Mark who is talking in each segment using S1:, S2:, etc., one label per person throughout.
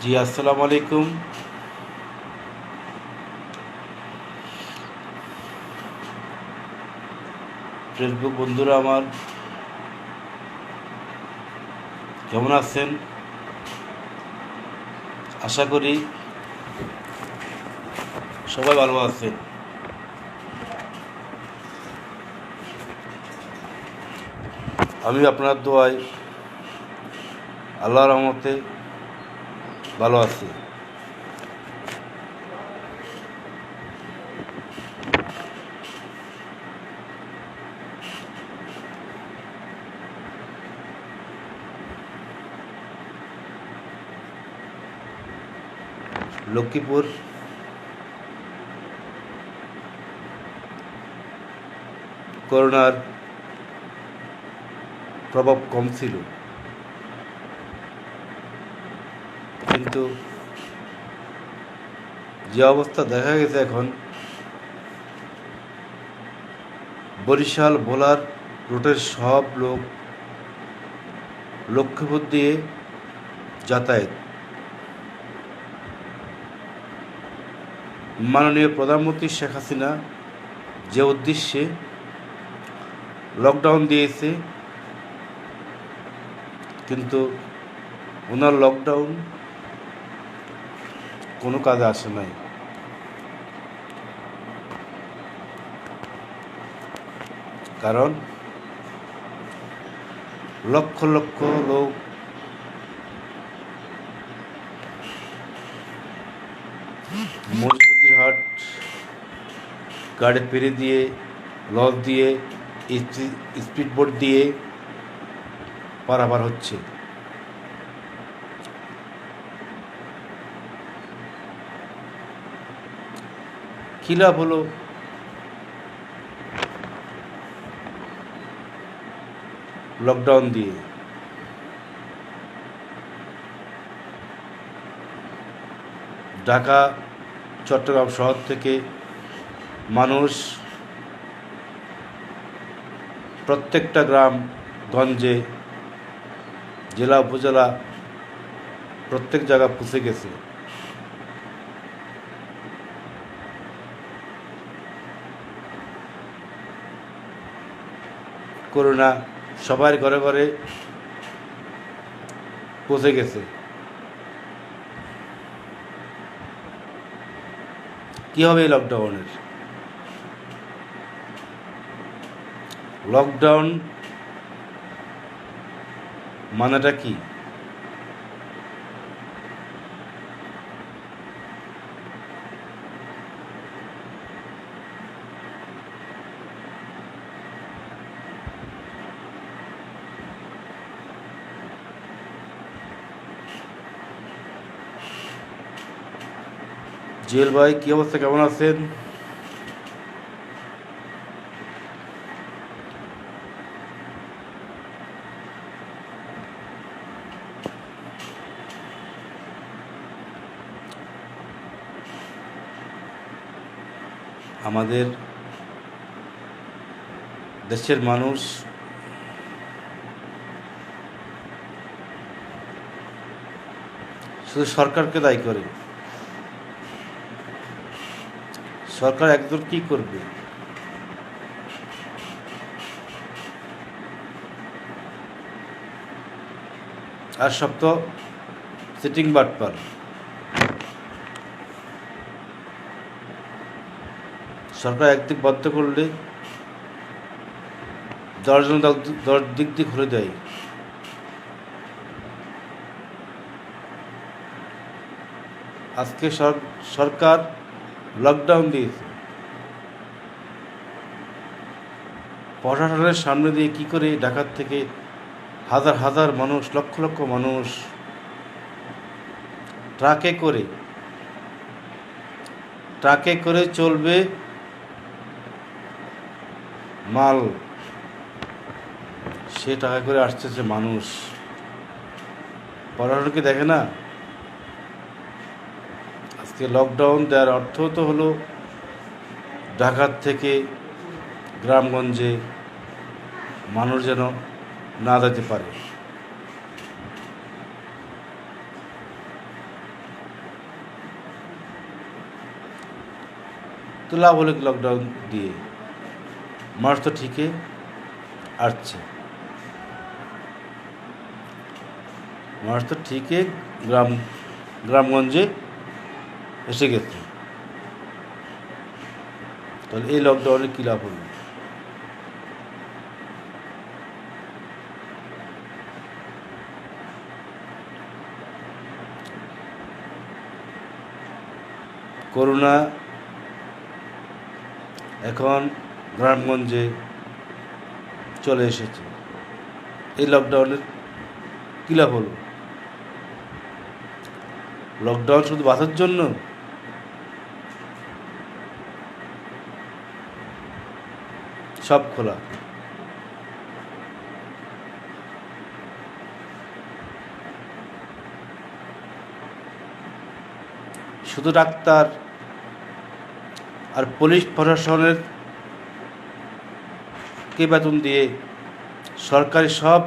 S1: জি, আসসালামু আলাইকুম। ফেসবুক বন্ধুরা আমার, কেমন আছেন? আশা করি সবাই ভালো আছেন। আমি আপনার দোয়ায় আল্লাহর রহমতে ভালো আছি। লক্ষ্মীপুর করোনার প্রভাব কম ছিল, কিন্তু যে অবস্থা দেখা গেছে এখন, বরিশাল ভোলার রুটের সব লোক লক্ষ্মীপুর দিয়ে যাতায়াত। মাননীয় প্রধানমন্ত্রী শেখ হাসিনা যে উদ্দেশ্যে লকডাউন দিয়েছে, কিন্তু ওনার লকডাউন কোনো কাজে আসে নাই। কারণ লক্ষ লক্ষ লোক মরিচুদ্দিরহাট গাড়ি পেরে দিয়ে, লঞ্চ দিয়ে, স্পিড বোট দিয়ে পারাপার হচ্ছে। কী লাভ হলো? লকডাউন দিয়ে ঢাকা চট্টগ্রাম শহর থেকে মানুষ প্রত্যেকটা গ্রাম গঞ্জে, জেলা উপজেলা প্রত্যেক জায়গা পৌঁছে গেছে। করোনা সবার ঘরে ঘরে পৌঁছে গেছে। কী হবে এই লকডাউনের? লকডাউন মানেটা কি? জুয়েল ভাই, কী অবস্থা, কেমন আছেন? আমাদের দেশের মানুষ শুধু সরকারকে দায়ী করে। সরকার একদম কি করবে? আর সব তো সিটিং বাটপার। সরকার একদিক বদ্ধ করলে 10 জন 10 দিক দিয়ে খুলে দেয়। আজকে সরকার লকডাউন দিয়েছে, প্রশাসনের সামনে দিয়ে কি করে ঢাকার থেকে হাজার হাজার মানুষ, লক্ষ লক্ষ মানুষ ট্রাকে করে চলবে মাল, সে টাকা করে আসতেছে মানুষ। প্রশাসনকে দেখে না? আজকে লকডাউন দেওয়ার অর্থ তো হলো ঢাকার থেকে গ্রামগঞ্জে মানুষ যেন না যেতে পারে। তো লাভ হলো কি লকডাউন দিয়ে? মানুষ তো ঠিকই আসছে, মানুষ তো ঠিকই গ্রামগঞ্জে এসে গেছে। তাহলে এই লকডাউনে কী লাভ হলো? করোনা এখন গ্রামগঞ্জে চলে এসেছে, এই লকডাউনের কী লাভ হলো? লকডাউন শুধু বাঁচার জন্য? সব খোলা, শুধু ডাক্তার আর পুলিশ প্রশাসনের কে বেতন দিয়ে সরকারি সব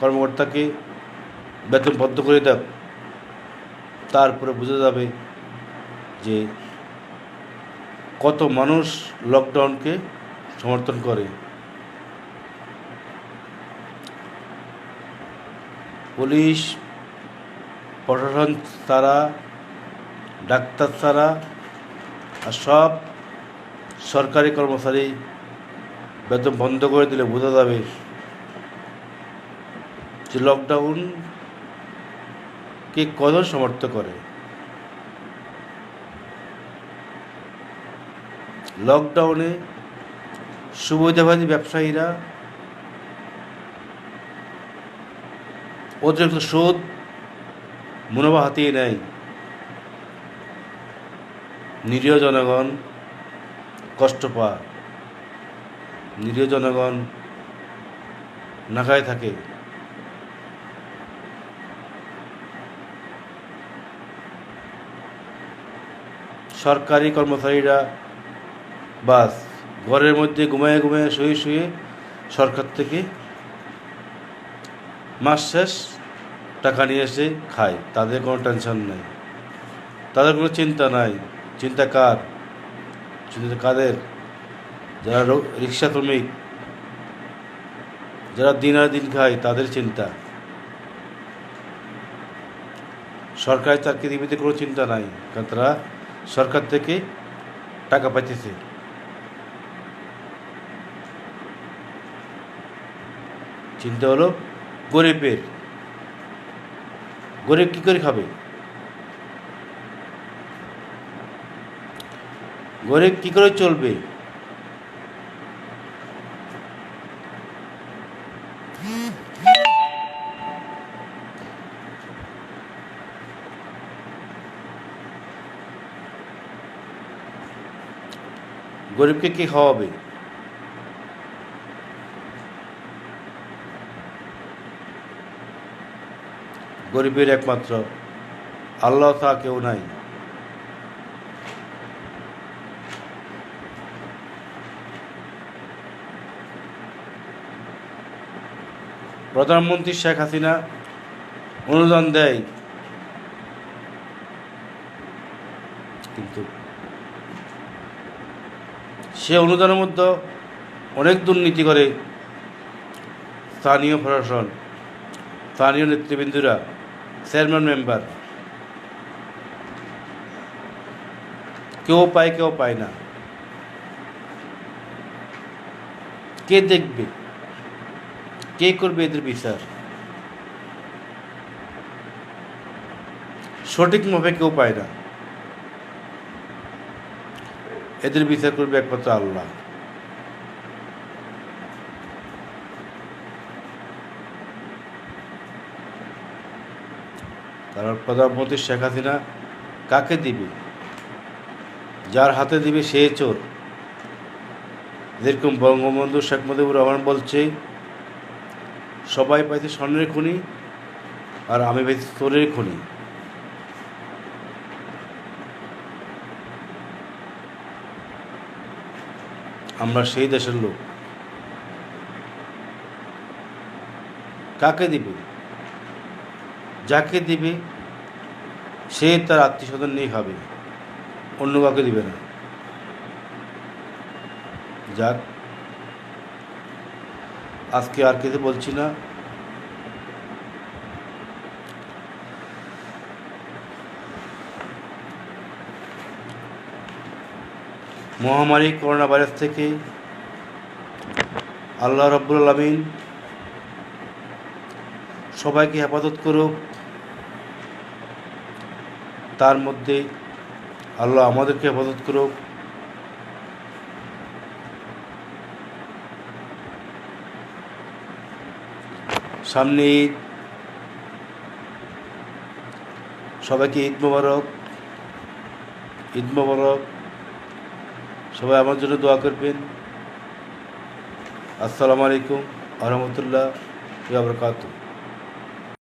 S1: কর্মকর্তাকে বেতন বদ্ধ করে দেব, তারপরে বোঝা যাবে যে কত মানুষ লকডাউনকে সমর্থন করে। পুলিশ প্রশাসন ছাড়া, ডাক্তার ছাড়া আর সব সরকারি কর্মচারী বেতন বন্ধ করে দিলে বোঝা যাবে যে লকডাউনকে কজন সমর্থন করে। লকডাউনে সুবিধাবাদী ব্যবসায়ীরা অতিরিক্ত সুদ মুনাফা হাতিয়ে নেয়, নিরীহ জনগণ কষ্ট পায়, নিরীহ জনগণ না খায় থাকে। সরকারি কর্মচারীরা বাস ঘরের মধ্যে ঘুমায় শুয়ে সরকার থেকে মাস শেষ টাকা নিয়ে এসে খায়, তাদের কোনো টেনশন নেই, তাদের কোনো চিন্তা নাই। চিন্তা কার? চিন্তা কাদের? যারা রিক্সা শ্রমিক, যারা দিন আর দিন খায়, তাদের চিন্তা। সরকারি চাকরিজীবীদের কোনো চিন্তা নাই, কারণ তারা সরকার থেকে টাকা পাইতেছে। চিন্তা হলো গরিবের। গরিব কী করে খাবে? গরিব কী করে চলবে? গরিবকে কে খাওয়াবে? গরিবের একমাত্র আল্লাহ ছাড়া কেউ নাই। প্রধানমন্ত্রী শেখ হাসিনা অনুদান দেয়, কিন্তু সে অনুদানের মধ্যে অনেক দুর্নীতি করে স্থানীয় প্রশাসন, স্থানীয় নেতৃবৃন্দরা, চেয়ারম্যান মেম্বার। কেউ পায় না। কে দেখবে? কে করবে এদের বিচার? সঠিকভাবে কেউ পায় না। এদের বিচার করবে একমাত্র আল্লাহ। কারণ প্রধানমন্ত্রী শেখ হাসিনা কাকে দিবে? যার হাতে দিবে সে চোর। যেরকম বঙ্গবন্ধু শেখ মুজিবুর রহমান বলছে, সবাই পাইছে স্বর্ণের খনি আর আমি পাইছি চোরের খনি। আমরা সেই দেশের লোক। কাকে দিবে? যাকে দিবে সে তার আত্মীয় স্বজন নিয়ে খাবে, অন্য কাউকে দিবে না। যাক, আজকে আর কিছু বলছি না। মহামারী করোনা ভাইরাস থেকে আল্লাহ রাব্বুল আলামিন সবাইকে হেফাজত করুক, তার মধ্যে আল্লাহ আমাদেরকে হেফাজত করুক। সামনে ঈদ, সবাইকে ঈদ মোবারক, ঈদ মোবারক। সবাই আমার জন্য দোয়া করবেন। আসসালামু আলাইকুম ওয়া রাহমাতুল্লাহি ওয়া বারাকাতুহু।